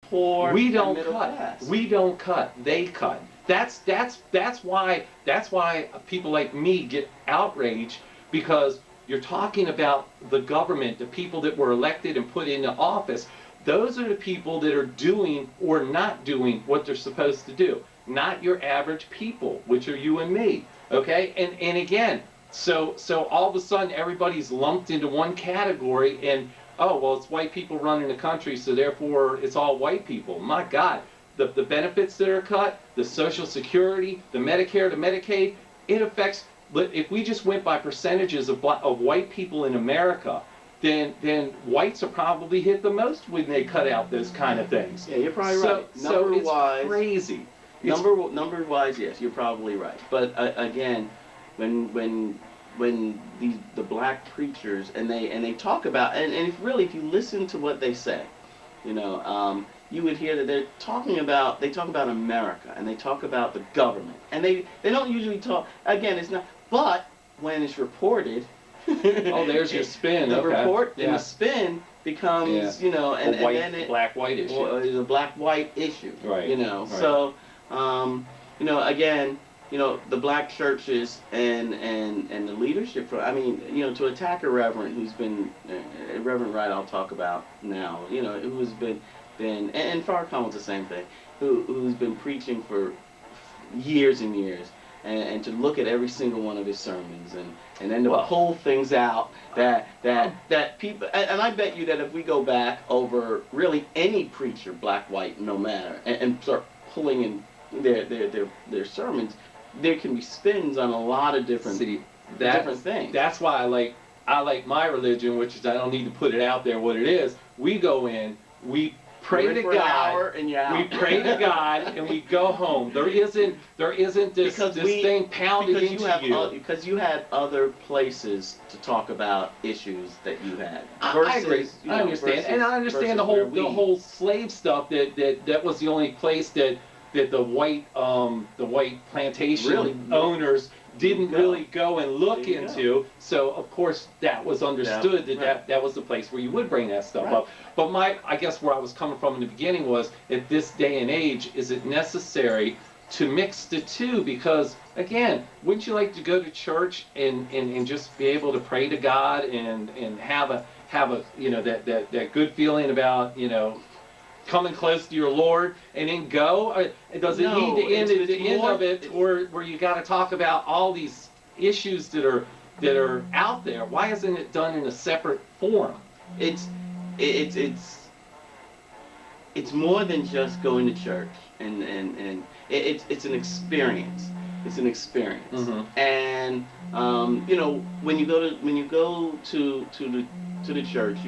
poor We and don't middle cut. class. We don't cut. They cut. That's why people like me get outraged, because you're talking about the government, the people that were elected and put into office. Those are the people that are doing or not doing what they're supposed to do, not your average people, which are you and me. Okay? And again, so all of a sudden everybody's lumped into one category, and oh well, it's white people running the country, so therefore it's all white people. My God, the benefits that are cut, the Social Security, the Medicare, the Medicaid, it affects. If we just went by percentages of white people in America, then whites are probably hit the most when they cut out those kind of things. Yeah, you're probably So, right. so it's crazy. Number wise, yes, you're probably right. But again, when the black preachers and they talk about, and if you listen to what they say, you would hear that they talk about America, and they talk about the government, and they don't usually talk, again, it's not, but when it's reported, oh, there's your spin. the Okay. report Yeah. and the spin becomes, and and then it black-white issue. well, it's a black-white issue. Right. Right. So, again, the black churches and the leadership. To attack a reverend who's been Reverend Wright, I'll talk about now. Who's been and Farrakhan was the same thing. Who's been preaching for years and years. And to look at every single one of his sermons and then to pull things out that people, and I bet you that if we go back over really any preacher, black, white, no matter, and start pulling in their sermons, there can be spins on a lot of different different things. That's why I like my religion, which is, I don't need to put it out there what it is. We go in, we pray to God. We pray to God and we go home. There isn't this thing pounded into you. Because you had other places to talk about issues that you had. I agree. I understand, and I understand the whole slave stuff. That was the only place that the white plantation owners didn't really go and look into. So of course that was understood that was the place where you would bring that stuff up. But I guess where I was coming from in the beginning was, at this day and age, is it necessary to mix the two? Because again, wouldn't you like to go to church and just be able to pray to God and have a that good feeling about coming close to your Lord, and then go? Does it need to end at the end of it, where you got to talk about all these issues that are out there? Why isn't it done in a separate form? It's more than just going to church, and it's an experience. It's an experience. Mm-hmm. And when you go to the church,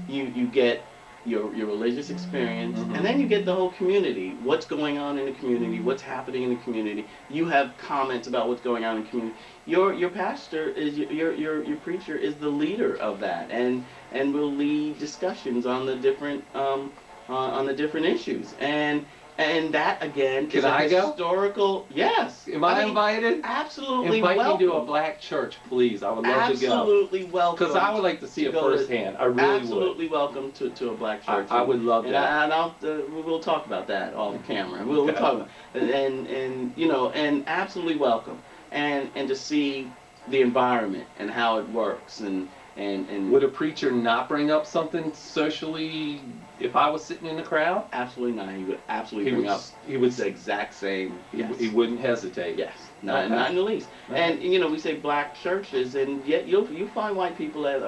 you get your religious experience, mm-hmm. and then you get the whole community. What's going on in the community? What's happening in the community? You have comments about what's going on in the community. Your pastor is your preacher is the leader of that, and will lead discussions on the different issues. And that again is a historical. Yes. Am I invited? Absolutely. Invite welcome. me to a black church, please. I would love to go. Absolutely welcome. Because I would like to see it firsthand. I really absolutely welcome to a black church. I would love that. And we'll talk about that off camera. We'll talk about it. And absolutely welcome. And to see the environment and how it works and would a preacher not bring up something socially if I was sitting in the crowd? Absolutely not. He would absolutely bring up. He would the exact same. Yes. He wouldn't hesitate. Yes. Not in the least. Okay. And we say black churches, and yet you find white people that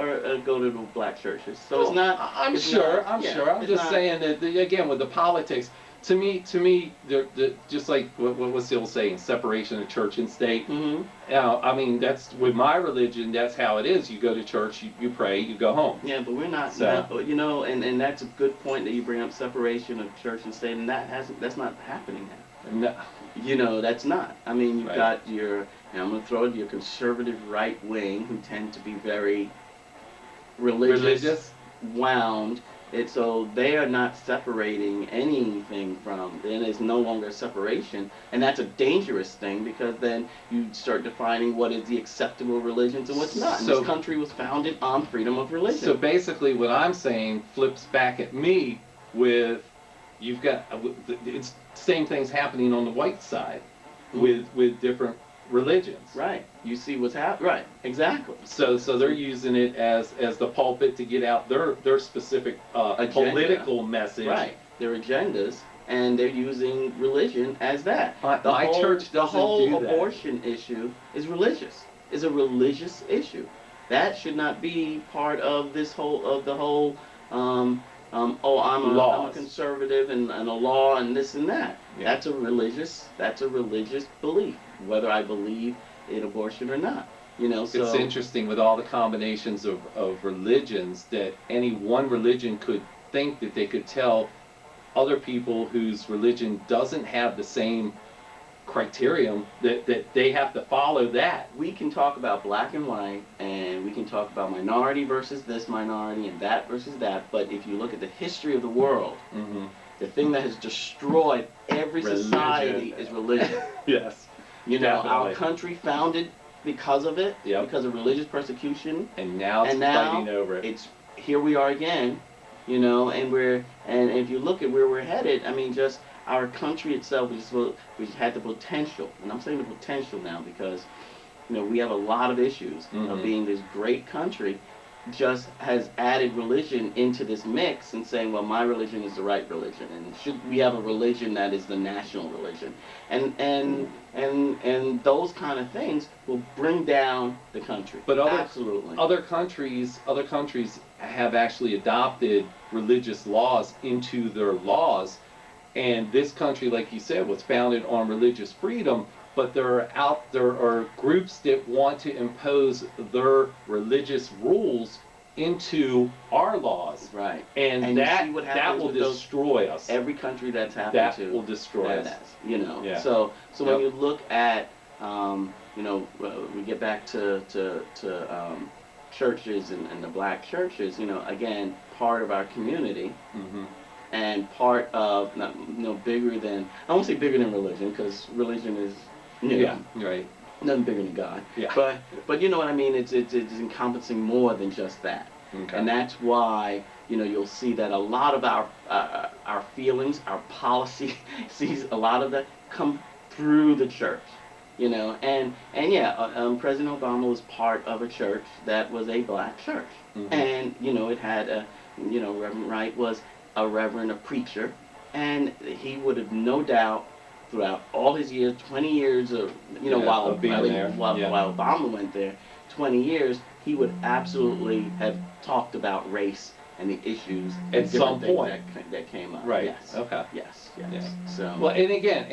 go to the black churches. So it's not. I'm sure. I'm just saying that again with the politics. To me, just like what's the old saying, separation of church and state. Mm-hmm. That's with my religion. That's how it is. You go to church, you pray, you go home. Yeah, but we're not. And that's a good point that you bring up, separation of church and state, and that's not happening now. No. That's not. You've got your. And I'm going to throw it your conservative right wing, who tend to be very religious. Wound. So they are not separating anything from, then there's no longer separation, and that's a dangerous thing, because then you start defining what is the acceptable religions and what's not. And this country was founded on freedom of religion. So basically what I'm saying flips back at me with you've got it's same things happening on the white side Mhm. with different religions. Right. You see what's happening. Right. Exactly. So they're using it as the pulpit to get out their specific Agenda. political message. Right. Their agendas, and they're using religion as that. My church The doesn't whole do that. abortion issue is religious. Is a religious issue. That should not be part of this whole of the whole. Oh, I'm a Laws. conservative and a law and this and that. Yeah. That's a religious belief, whether I believe in abortion or not. You know, so It's interesting with all the combinations of religions that any one religion could think that they could tell other people whose religion doesn't have the same criterion that they have to follow that. we can talk about black and white, and we can talk about minority versus this minority and that versus that. But if you look at the history of the world, Mm-hmm. the thing that has destroyed every society is religion. Yes. You know, Definitely. our country founded because of it, Yep. because of religious persecution, And now it's and now fighting over it. it's here we are again. You know, and if you look at where we're headed, I mean, just our country itself, we had the potential, and I'm saying the potential now because, you know, we have a lot of issues Mhm. of being this great country, just has added religion into this mix and saying, well, my religion is the right religion, and should we have a religion that is the national religion, and those kind of things will bring down the country. But Absolutely. other countries have actually adopted religious laws into their laws, and this country, like you said, was founded on religious freedom. But there are groups that want to impose their religious rules into our laws, Right. and And you that see what that happens will with those- destroy us. Every country that's happened That to will destroy that us. has, you know. Yeah. So when Yep. you look at you know, we get back to churches and the black churches, you know, again, part of our community Mm-hmm. and part of not, you know, bigger than, I won't say bigger than religion because religion is, you know, Yeah. Right. nothing bigger than God. Yeah. But you know what I mean. It's encompassing more than just that. Okay. And that's why, you know, you'll see that a lot of our feelings, our policy, sees a lot of that come through the church, you know, and yeah, President Obama was part of a church that was a black church, Mhm. and you know, it had a, you know, Reverend Wright was a reverend, a preacher, and he would have no doubt throughout all his years, 20 years of, you know, Yeah, while of being there, yeah. while Obama went there, 20 years, he would absolutely have talked about race and the issues At and some different things point. that came up. Right. Yes. Okay. Yes. Yeah. Yes. So. Well, and again,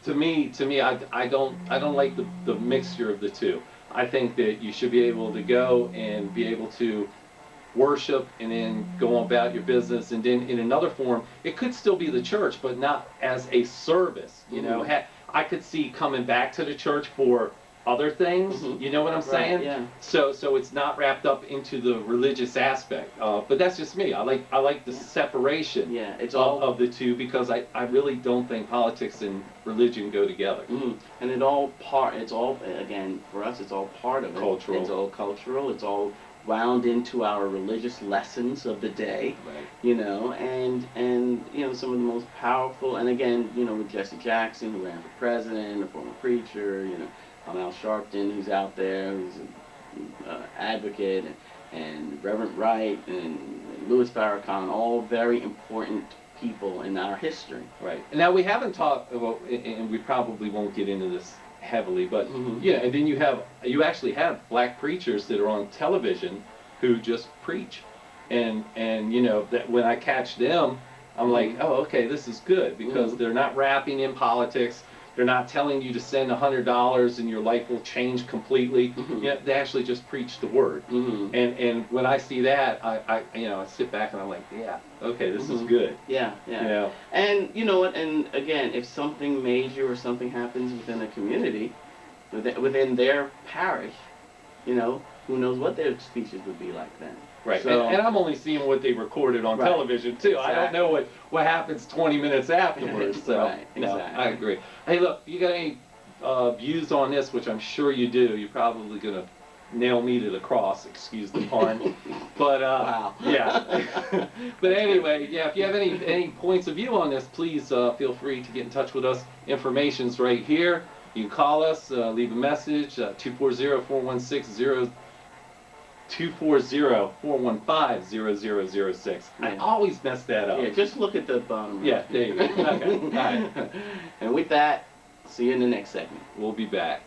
to me, I don't like the mixture of the two. I think that you should be able to go and be able to worship and then go about your business, and then in another form, it could still be the church, but not as a service. You know, Mhm. I could see coming back to the church for other things. Mhm. You know what I'm Right, saying? yeah. So it's not wrapped up into the religious aspect. But that's just me. I like the Yeah. separation. Yeah, it's all of the two, because I really don't think politics and religion go together. And it's all again for us. It's all part of it. Cultural. It's all cultural. It's all wound into our religious lessons of the day. Right. You know, and you know, some of the most powerful. And again, you know, with Jesse Jackson, who ran for president, a former preacher. You know, Al Sharpton, who's out there, who's an advocate, and Reverend Wright and Louis Farrakhan, all very important people in our history. Right. And now we haven't talked, well, and we probably won't get into this heavily, but Mhm. yeah, and then you actually have black preachers that are on television who just preach, and you know that when I catch them, I'm like, Mhm. oh, okay, this is good, because Mhm. they're not wrapping in politics. They're not telling you to send $100 and your life will change completely. Mhm. You know, they actually just preach the word. Mhm. And when I see that, I you know, I sit back and I'm like, yeah, okay, this is Mhm. good. Yeah, yeah. You know? And you know what? And again, if something major or something happens within a community, within their parish, you know, who knows what their speeches would be like then? Right, So, and I'm only seeing what they recorded on Right. television too. I don't know what happens 20 minutes afterwards. So Right, no, exactly. I agree. Hey, look, you got any views on this, which I'm sure you do? You're probably gonna nail me to the cross, excuse the pun. But Wow. yeah. But anyway, yeah, if you have any points of view on this, please feel free to get in touch with us. Information's right here. You can call us, leave a message, 240-416-0. 240-415-0006. I Yeah. always mess that up. Yeah, just look at the bottom. Yeah, there you go. Okay. All right. And with that, see you in the next segment. We'll be back.